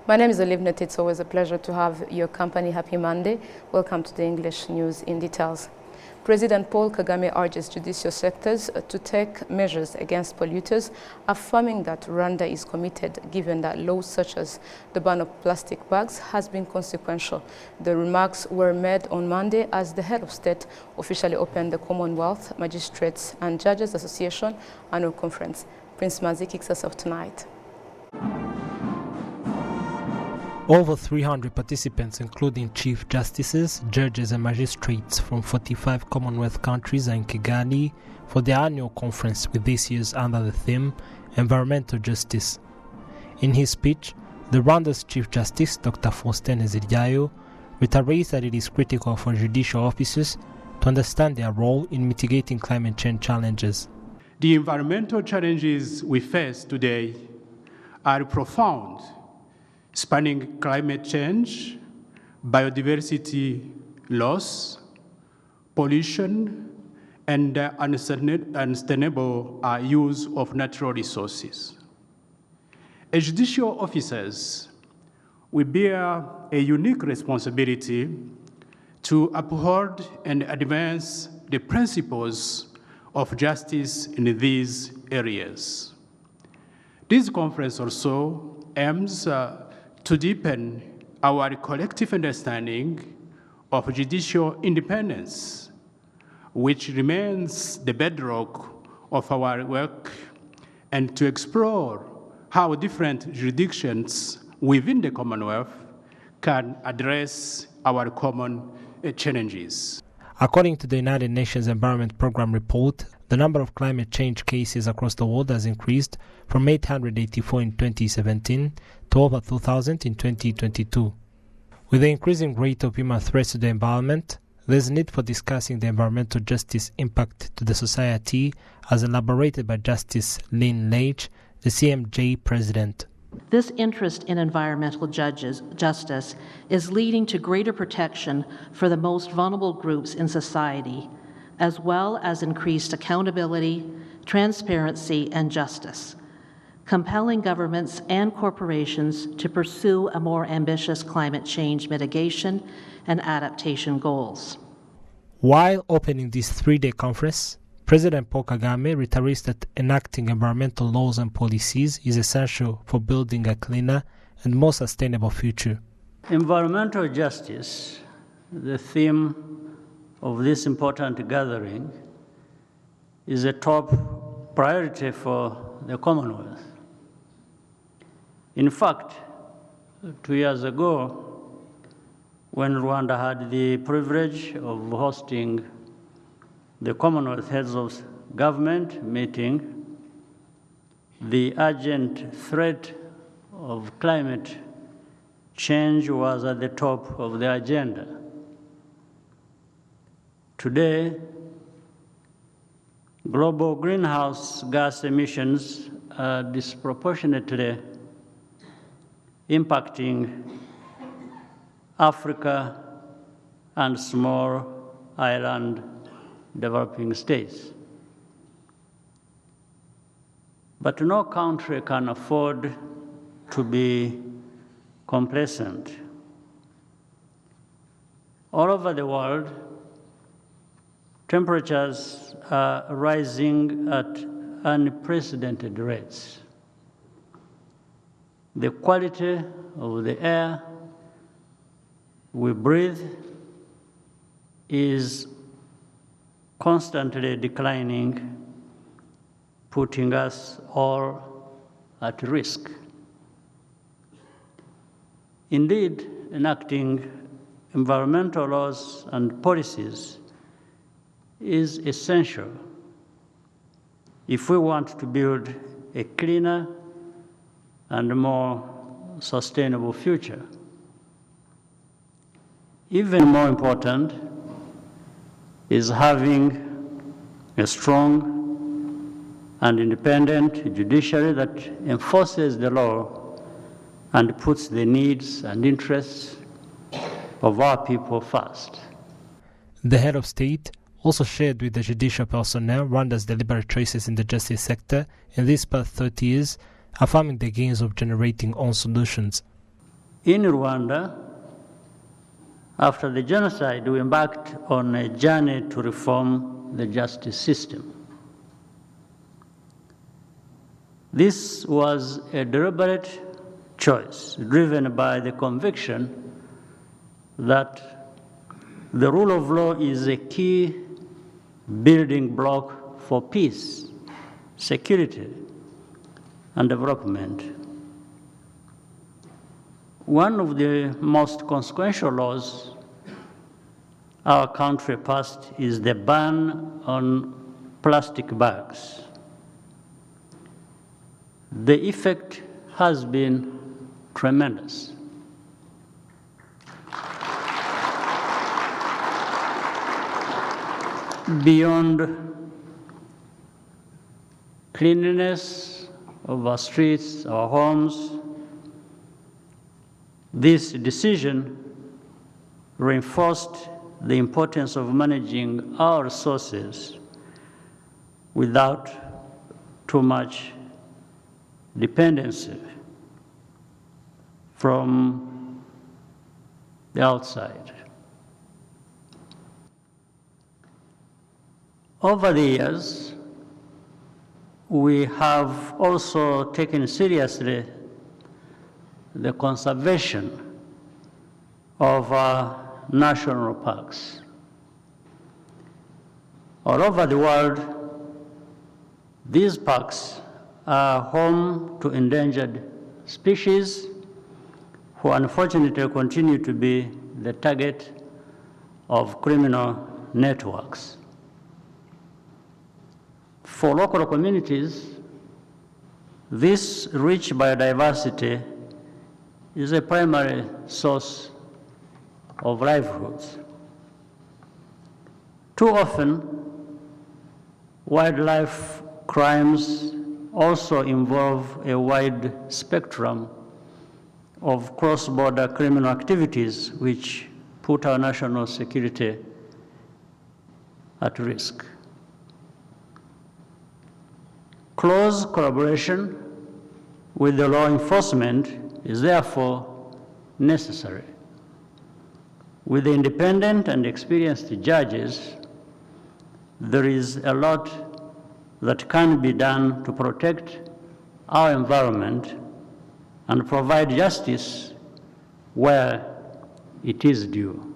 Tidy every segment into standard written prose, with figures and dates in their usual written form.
My name is Olivnet. It's always a pleasure to have your company. Happy Monday. Welcome to the English News in Details. President Paul Kagame urges judicial sectors to take measures against polluters, affirming that Rwanda is committed, given that laws such as the ban of plastic bags has been consequential. The remarks were made on Monday as the head of state officially opened the Commonwealth Magistrates and Judges Association annual conference. Prince Mazi kicks us off tonight. Over 300 participants, including chief justices, judges and magistrates from 45 Commonwealth countries, are in Kigali for the annual conference, with this year's under the theme Environmental Justice. In his speech, the Rwanda's Chief Justice, Dr. Faustin Nteziryayo, reiterates that it is critical for judicial officers to understand their role in mitigating climate change challenges. The environmental challenges we face today are profound, spanning climate change, biodiversity loss, pollution, and unsustainable use of natural resources. As judicial officers, we bear a unique responsibility to uphold and advance the principles of justice in these areas. This conference also aims to deepen our collective understanding of judicial independence, which remains the bedrock of our work, and to explore how different jurisdictions within the Commonwealth can address our common challenges. According to the United Nations Environment Programme report, the number of climate change cases across the world has increased from 884 in 2017 to over 2,000 in 2022. With the increasing rate of human threats to the environment, there is a need for discussing the environmental justice impact to the society, as elaborated by Justice Lynn Lage, the CMJ president. This interest in environmental justice is leading to greater protection for the most vulnerable groups in society, as well as increased accountability, transparency, and justice, compelling governments and corporations to pursue a more ambitious climate change mitigation and adaptation goals. While opening this three-day conference, President Paul Kagame reiterates that enacting environmental laws and policies is essential for building a cleaner and more sustainable future. Environmental justice, the theme of this important gathering, is a top priority for the Commonwealth. In fact, 2 years ago, when Rwanda had the privilege of hosting the Commonwealth Heads of Government meeting, the urgent threat of climate change was at the top of the agenda. Today, global greenhouse gas emissions are disproportionately impacting Africa and small island developing states. But no country can afford to be complacent. All over the world, temperatures are rising at unprecedented rates. The quality of the air we breathe is constantly declining, putting us all at risk. Indeed, enacting environmental laws and policies is essential if we want to build a cleaner and more sustainable future. Even more important is having a strong and independent judiciary that enforces the law and puts the needs and interests of our people first. The head of state also shared with the judicial personnel Rwanda's deliberate choices in the justice sector in these past 30 years, affirming the gains of generating own solutions. In Rwanda, after the genocide, we embarked on a journey to reform the justice system. This was a deliberate choice driven by the conviction that the rule of law is a key building block for peace, security, and development. One of the most consequential laws our country passed is the ban on plastic bags. The effect has been tremendous. Beyond cleanliness of our streets, our homes, this decision reinforced the importance of managing our resources without too much dependency from the outside. Over the years, we have also taken seriously the conservation of our national parks. All over the world, these parks are home to endangered species who unfortunately continue to be the target of criminal networks. For local communities, this rich biodiversity is a primary source of livelihoods. Too often, wildlife crimes also involve a wide spectrum of cross-border criminal activities which put our national security at risk. Close collaboration with the law enforcement is therefore necessary. With the independent and experienced judges, there is a lot that can be done to protect our environment and provide justice where it is due.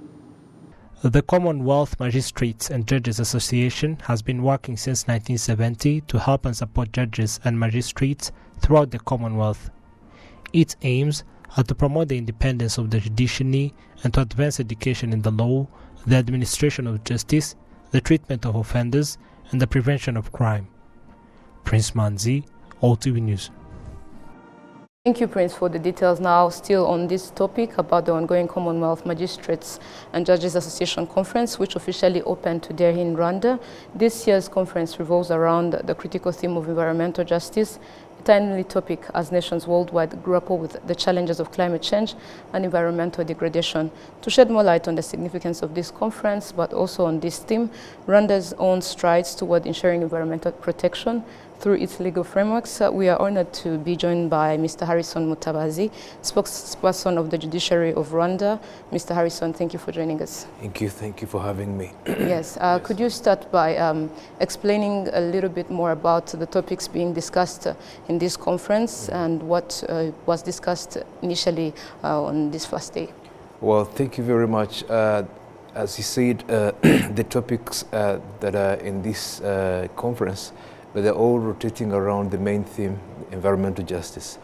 The Commonwealth Magistrates and Judges Association has been working since 1970 to help and support judges and magistrates throughout the Commonwealth. Its aims are to promote the independence of the judiciary and to advance education in the law, the administration of justice, the treatment of offenders, and the prevention of crime. Prince Manzi, RwandaTV News. Thank you, Prince, for the details. Now, still on this topic about the ongoing Commonwealth Magistrates and Judges Association Conference, which officially opened today in Rwanda. This year's conference revolves around the critical theme of environmental justice, a timely topic as nations worldwide grapple with the challenges of climate change and environmental degradation. To shed more light on the significance of this conference, but also on this theme, Rwanda's own strides toward ensuring environmental protection through its legal frameworks, we are honored to be joined by Mr. Harrison Mutabazi, spokesperson of the Judiciary of Rwanda. Mr. Harrison, thank you for joining us. Thank you for having me. Yes, could you start by explaining a little bit more about the topics being discussed in this conference and what was discussed initially on this first day? Well, thank you very much. As you said, the topics that are in this conference, but they're all rotating around the main theme, environmental justice.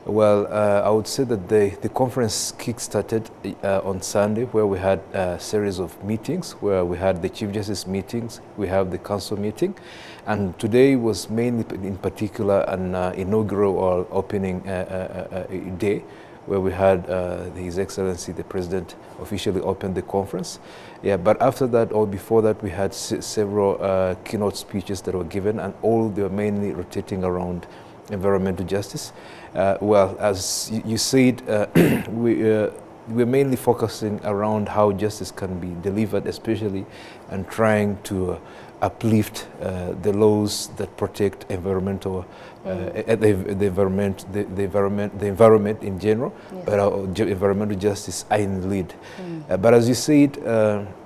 Well, I would say that the conference kick-started on Sunday, where we had a series of meetings, where we had the Chief Justice meetings, we have the Council meeting, and today was mainly, in particular, an inaugural or opening day, where we had His Excellency the President officially opened the conference. Yeah, but after that or before that, we had several keynote speeches that were given, and all they were mainly rotating around environmental justice. Well, as you said, we're mainly focusing around how justice can be delivered, especially and trying to uplift the laws that protect environmental, the environment in general, Yes. but environmental justice are in the lead. But as you said,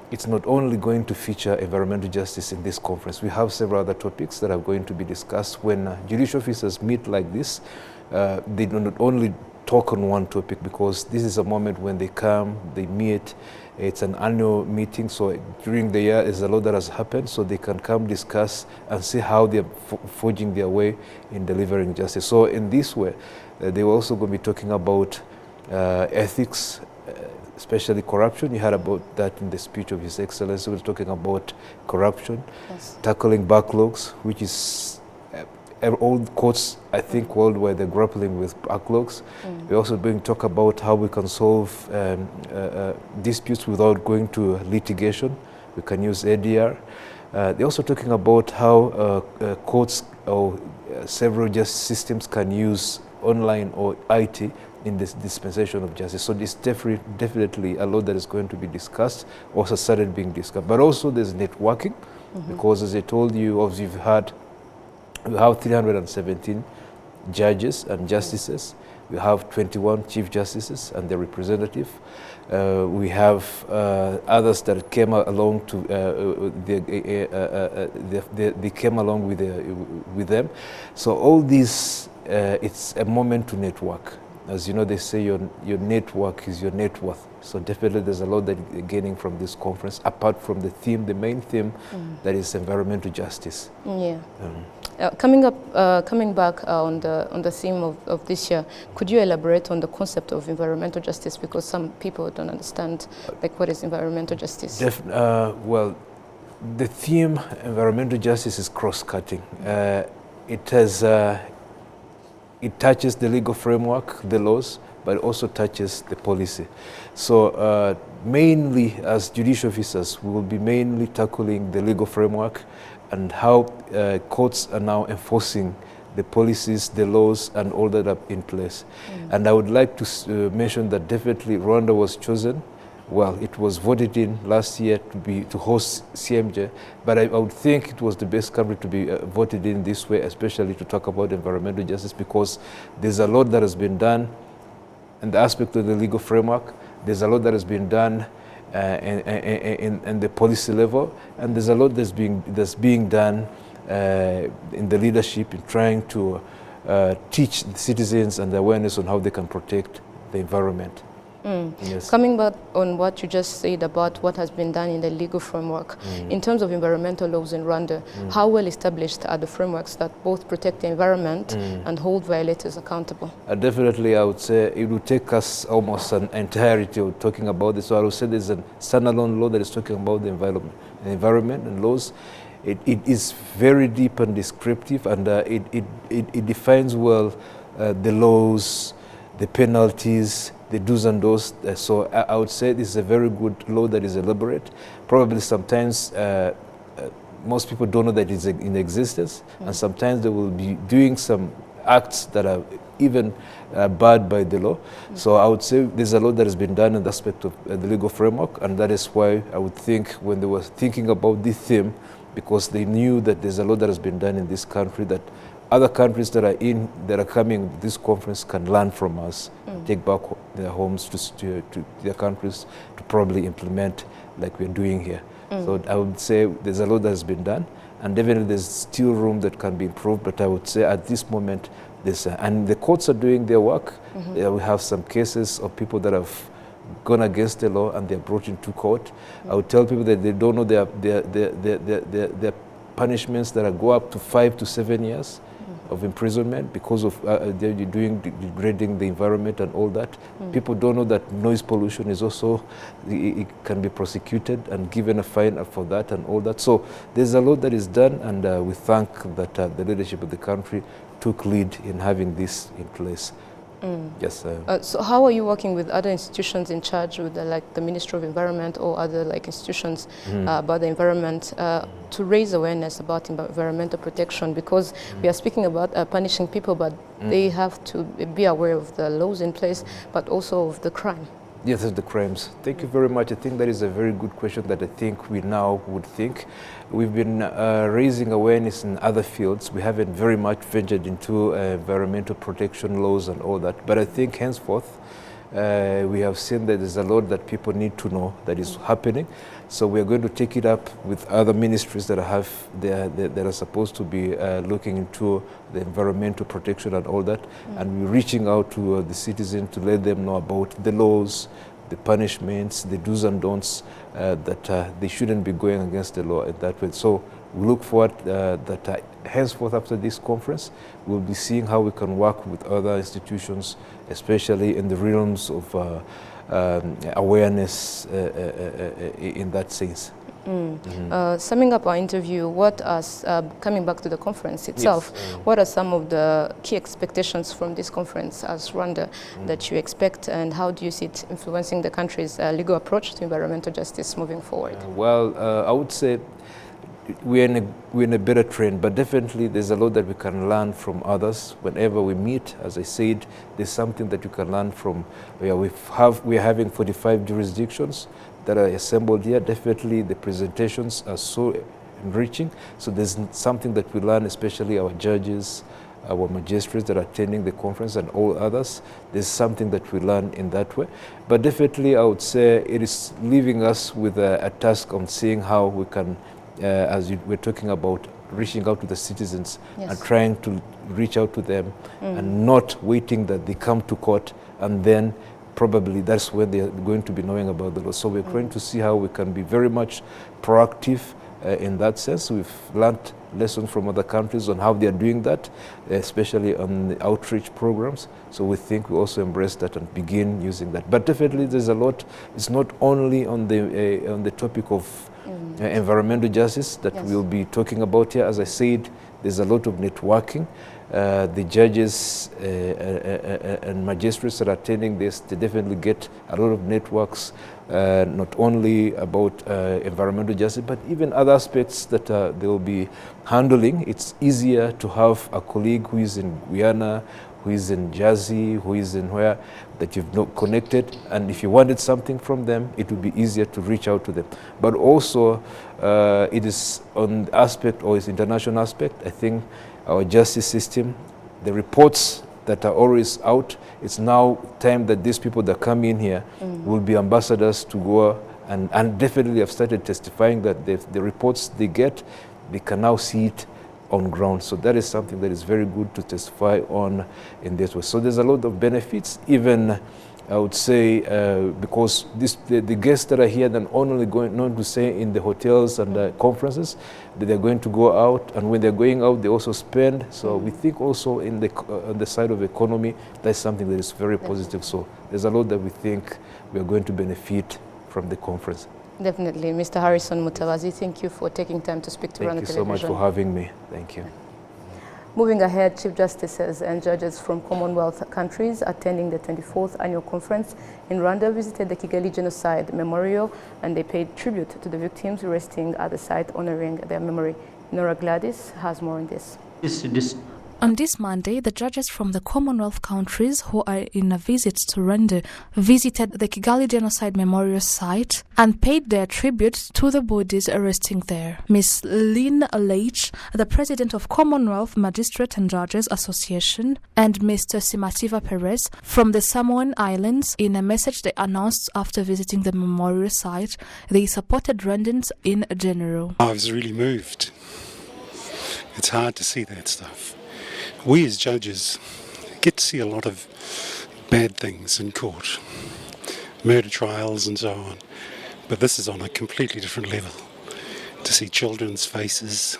it's not only going to feature environmental justice in this conference. We have several other topics that are going to be discussed. When judicial officers meet like this, they do not only talk on one topic, because this is a moment when they come, they meet. It's an annual meeting, so during the year there's a lot that has happened, so they can come discuss and see how they're forging their way in delivering justice. So in this way, they were also going to be talking about ethics, especially corruption. You heard about that in the speech of His Excellency. He was talking about corruption, Yes. tackling backlogs, which is all courts, I think, worldwide, they're grappling with backlogs. We're also going to talk about how we can solve disputes without going to litigation. We can use ADR. They're also talking about how courts or several justice systems can use online or IT in this dispensation of justice. So this definitely a lot that is going to be discussed, also started being discussed. But also there's networking, because as I told you, as you've heard, we have 317 judges and justices. We have 21 chief justices and their representative. We have others that came along to they came along with them. So all this, it's a moment to network. As you know, they say your network is your net worth. So definitely there's a lot that you're gaining from this conference, apart from the theme, the main theme, that is environmental justice. Yeah. Coming back on the theme of this year, could you elaborate on the concept of environmental justice, because some people don't understand, like, what is environmental justice? Well, the theme environmental justice is cross-cutting. It touches the legal framework, the laws, but also touches the policy. So mainly as judicial officers, we will be mainly tackling the legal framework and how courts are now enforcing the policies, the laws, and all that are in place. And I would like to mention that definitely Rwanda was chosen. Well, it was voted in last year to host CMJ, but I would think it was the best country to be voted in this way, especially to talk about environmental justice, because there's a lot that has been done in the aspect of the legal framework. There's a lot that has been done in the policy level, and there's a lot that's being done in the leadership in trying to teach the citizens and the awareness on how they can protect the environment. Yes. Coming back on what you just said about what has been done in the legal framework, in terms of environmental laws in Rwanda, how well established are the frameworks that both protect the environment and hold violators accountable? Definitely, I would say it would take us almost an entirety of talking about this. So I would say there's a standalone law that is talking about the environment and laws. It is very deep and descriptive, and it defines well the laws, the penalties, the do's and don'ts. So I would say this is a very good law that is elaborate. Probably sometimes most people don't know that it's in existence, and sometimes they will be doing some acts that are even barred by the law. So I would say there's a lot that has been done in the aspect of the legal framework, and that is why I would think when they were thinking about this theme, because they knew that there's a lot that has been done in this country, that other countries that are coming to this conference can learn from us, take back their homes to their countries to probably implement like we're doing here. So I would say there's a lot that has been done, and definitely there's still room that can be improved, but I would say at this moment, and the courts are doing their work. We have some cases of people that have gone against the law and they're brought into court. I would tell people that they don't know their punishments that go up to 5 to 7 years of imprisonment because of they're degrading the environment and all that. People don't know that noise pollution is also, it can be prosecuted and given a fine for that and all that. So there's a lot that is done, and we thank that the leadership of the country took lead in having this in place. Yes. So how are you working with other institutions in charge with like the Ministry of Environment or other like institutions about the environment to raise awareness about environmental protection? Because we are speaking about punishing people, but they have to be aware of the laws in place, but also of the crime. Yes, the crimes. Thank you very much. I think that is a very good question that I think we now would think. We've been raising awareness in other fields. We haven't very much ventured into environmental protection laws and all that. But I think henceforth, we have seen that there's a lot that people need to know that is happening. So we are going to take it up with other ministries that that are supposed to be looking into the environmental protection and all that. And we're reaching out to the citizens to let them know about the laws, the punishments, the do's and don'ts, that they shouldn't be going against the law in that way. So we look forward that henceforth after this conference, we'll be seeing how we can work with other institutions, especially in the realms of awareness in that sense. Summing up our interview, coming back to the conference itself, yes, what are some of the key expectations from this conference as Rwanda that you expect, and how do you see it influencing the country's legal approach to environmental justice moving forward? I would say we're in a better trend, but definitely there's a lot that we can learn from others. Whenever we meet, as I said, there's something that you can learn from. We're having 45 jurisdictions that are assembled here. Definitely the presentations are so enriching. So there's something that we learn, especially our judges, our magistrates that are attending the conference and all others. There's something that we learn in that way. But definitely I would say it is leaving us with a task on seeing how we can, as we're talking about, reaching out to the citizens, yes, and trying to reach out to them and not waiting that they come to court and then probably that's when they're going to be knowing about the law. So we're going to see how we can be very much proactive in that sense. We've learned lessons from other countries on how they are doing that, especially on the outreach programs. So we think we also embrace that and begin using that. But definitely there's a lot. It's not only on the topic of environmental justice that yes, we'll be talking about here. As I said, there's a lot of networking. The judges and magistrates that are attending this, they definitely get a lot of networks, not only about environmental justice, but even other aspects that they'll be handling. It's easier to have a colleague who is in Guyana, who is in Jersey, who is in where, that you've not connected, and if you wanted something from them, it would be easier to reach out to them. But also, it is on the aspect, or its international aspect, I think our justice system, the reports that are always out, it's now time that these people that come in here will be ambassadors to go, and definitely have started testifying that the reports they get, they can now see it on ground. So that is something that is very good to testify on in this way. So there's a lot of benefits, even I would say, because the guests that are here, then only going not to stay in the hotels and the conferences, that they're going to go out, and when they're going out, they also spend. So we think also in on the side of economy, that's something that is very positive. So there's a lot that we think we are going to benefit from the conference. Definitely. Mr. Harrison Mutabazi, thank you for taking time to speak to RwandaTV. Thank you so much for having me. Thank you. Moving ahead, Chief Justices and judges from Commonwealth countries attending the 24th annual conference in Rwanda visited the Kigali Genocide Memorial, and they paid tribute to the victims resting at the site honoring their memory. Nora Gladys has more on this. On this Monday, the judges from the Commonwealth countries who are in a visit to Rwanda visited the Kigali Genocide Memorial site and paid their tribute to the bodies resting there. Ms. Lynn Leitch, the president of Commonwealth Magistrate and Judges Association, and Mr. Simativa Perez from the Samoan Islands, in a message they announced after visiting the memorial site, they supported Rwandans in general. I was really moved. It's hard to see that stuff. We as judges get to see a lot of bad things in court, murder trials and so on, but this is on a completely different level. To see children's faces,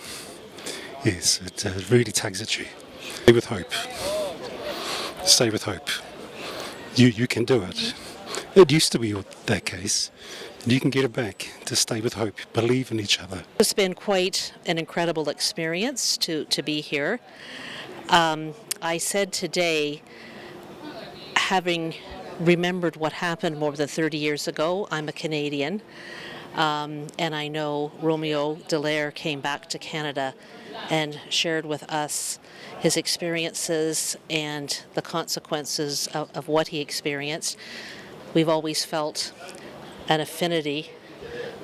yes, it really tugs at you. Stay with hope. Stay with hope. You can do it. It used to be that case, and you can get it back. To stay with hope, believe in each other. It's been quite an incredible experience to be here. I said today, having remembered what happened more than 30 years ago, I'm a Canadian, and I know Romeo Dallaire came back to Canada and shared with us his experiences and the consequences of what he experienced. We've always felt an affinity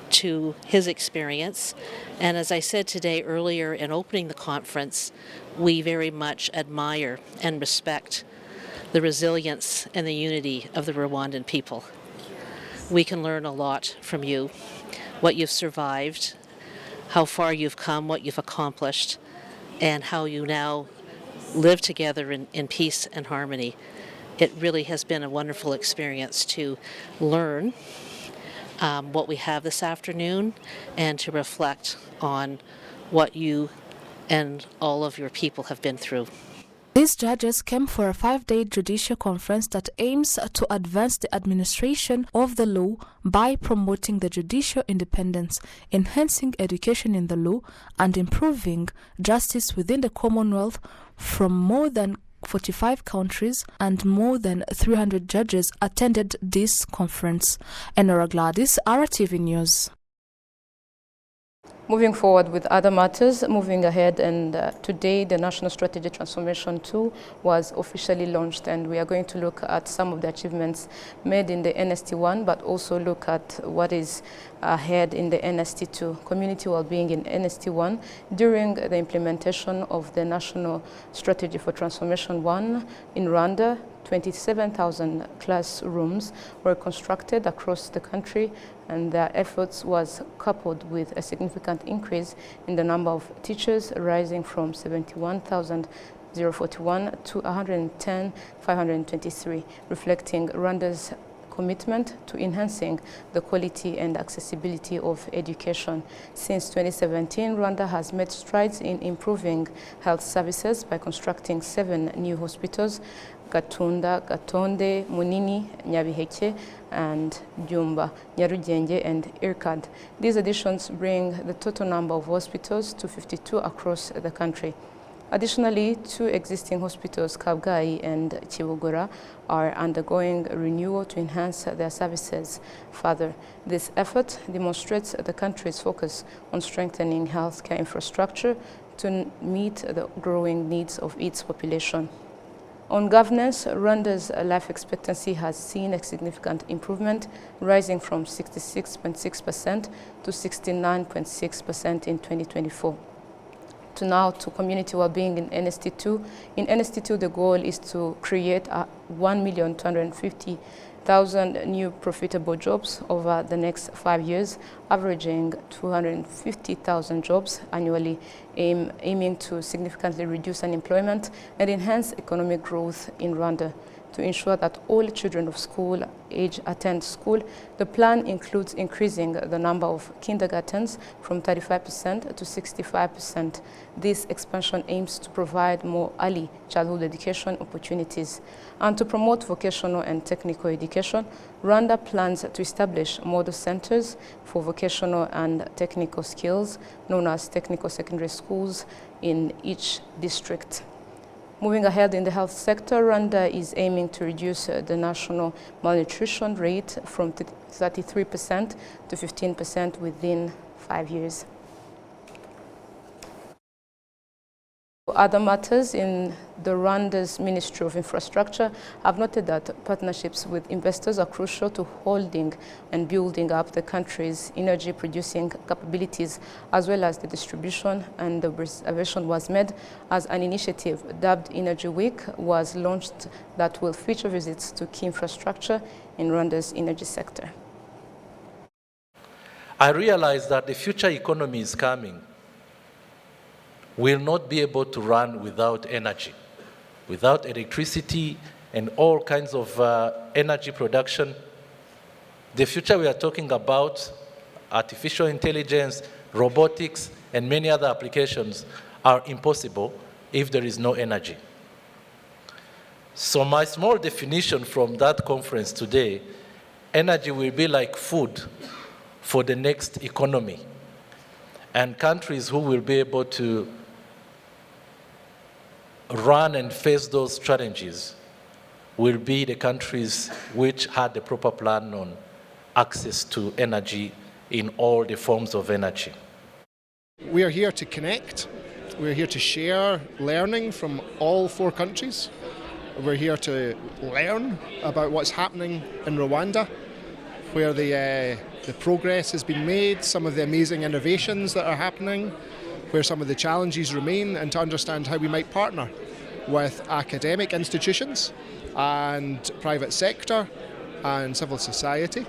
to his experience. And as I said today earlier in opening the conference, we very much admire and respect the resilience and the unity of the Rwandan people. We can learn a lot from you, what you've survived, how far you've come, what you've accomplished, and how you now live together in peace and harmony. It really has been a wonderful experience to learn what we have this afternoon and to reflect on what you and all of your people have been through. These judges came for a 5-day judicial conference that aims to advance the administration of the law by promoting the judicial independence, enhancing education in the law, and improving justice within the Commonwealth. From more than 45 countries and more than 300 judges attended this conference. Enora Gladys, RwandaTV News. Moving forward with other matters, moving ahead, and today the National Strategy Transformation Tool was officially launched, and we are going to look at some of the achievements made in the NST1, but also look at what is ahead in the NST2, community well-being in NST1. During the implementation of the National Strategy for Transformation 1 in Rwanda, 27,000 classrooms were constructed across the country, and their efforts was coupled with a significant increase in the number of teachers, rising from 71,041 to 110,523, reflecting Rwanda's commitment to enhancing the quality and accessibility of education. Since 2017, Rwanda has made strides in improving health services by constructing 7 new hospitals: Gatunda, Gatonde, Munini, Nyabiheke, and Byumba, Nyarugenge, and Irkad. These additions bring the total number of hospitals to 52 across the country. Additionally, 2 existing hospitals, Kabgayi and Kibogora, are undergoing renewal to enhance their services further. This effort demonstrates the country's focus on strengthening healthcare infrastructure to meet the growing needs of its population. On governance, Rwanda's life expectancy has seen a significant improvement, rising from 66.6% to 69.6% in 2024. To community well-being in NST2. In NST2, the goal is to create 1,250,000 new profitable jobs over the next 5 years, averaging 250,000 jobs annually, aiming to significantly reduce unemployment and enhance economic growth in Rwanda. To ensure that all children of school age attend school, the plan includes increasing the number of kindergartens from 35% to 65%. This expansion aims to provide more early childhood education opportunities. And to promote vocational and technical education, Rwanda plans to establish model centers for vocational and technical skills, known as technical secondary schools, in each district. Moving ahead in the health sector, Rwanda is aiming to reduce the national malnutrition rate from 33% to 15% within 5 years. Other matters in the Rwanda's Ministry of Infrastructure have noted that partnerships with investors are crucial to holding and building up the country's energy-producing capabilities, as well as the distribution, and the reservation was made as an initiative dubbed Energy Week was launched that will feature visits to key infrastructure in Rwanda's energy sector. I realize that the future economy is coming. Will not be able to run without energy, without electricity and all kinds of energy production. The future we are talking about, artificial intelligence, robotics, and many other applications are impossible if there is no energy. So my small definition from that conference today, energy will be like food for the next economy. And countries who will be able to run and face those challenges will be the countries which had the proper plan on access to energy in all the forms of energy. We are here to connect. We're here to share learning from all 4 countries. We're here to learn about what's happening in Rwanda, where the progress has been made, some of the amazing innovations that are happening, where some of the challenges remain, and to understand how we might partner with academic institutions and private sector and civil society,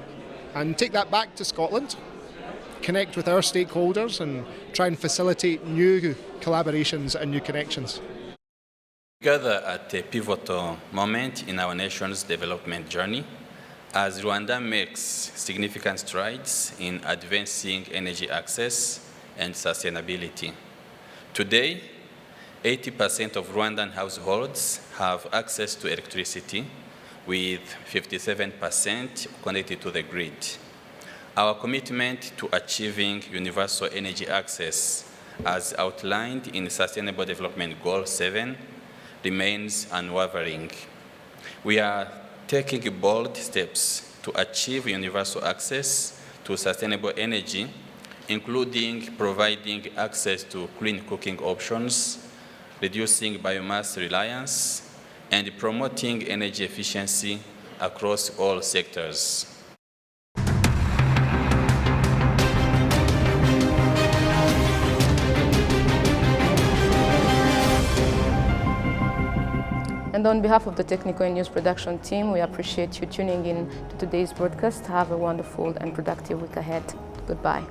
and take that back to Scotland, connect with our stakeholders and try and facilitate new collaborations and new connections. Together at a pivotal moment in our nation's development journey, as Rwanda makes significant strides in advancing energy access and sustainability. Today, 80% of Rwandan households have access to electricity, with 57% connected to the grid. Our commitment to achieving universal energy access, as outlined in Sustainable Development Goal 7, remains unwavering. We are taking bold steps to achieve universal access to sustainable energy, including providing access to clean cooking options, reducing biomass reliance, and promoting energy efficiency across all sectors. And on behalf of the Technical and News Production team, we appreciate you tuning in to today's broadcast. Have a wonderful and productive week ahead. Goodbye.